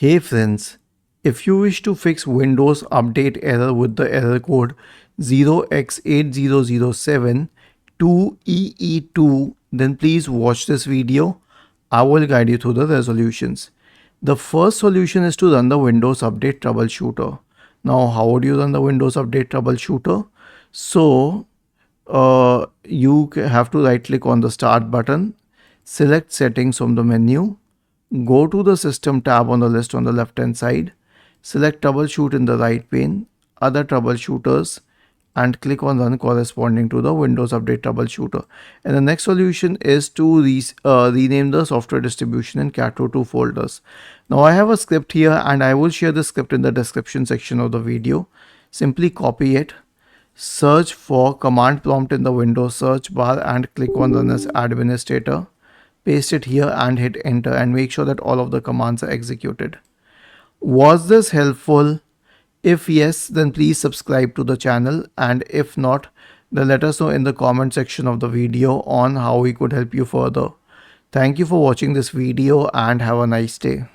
Hey friends, if you wish to fix Windows Update error with the error code 0x80072EE2, then please watch this video. I will guide you through the resolutions. The first solution is to run the Windows Update troubleshooter. Now, how would you run the Windows Update troubleshooter? So, you have to right click on the start button, select settings from the menu, go to the System tab on the list on the left hand side, select Troubleshoot in the right pane, Other Troubleshooters, and click on Run corresponding to the Windows Update Troubleshooter. And the next solution is to rename the software distribution in cat2 folders. Now I have a script here and I will share the script in the description section of the video. Simply copy it, search for command prompt in the Windows search bar and click on Run as administrator. Paste it here and hit enter and make sure that all of the commands are executed. Was this helpful? If yes, then please subscribe to the channel, and if not, then let us know in the comment section of the video on how we could help you further. Thank you for watching this video and have a nice day.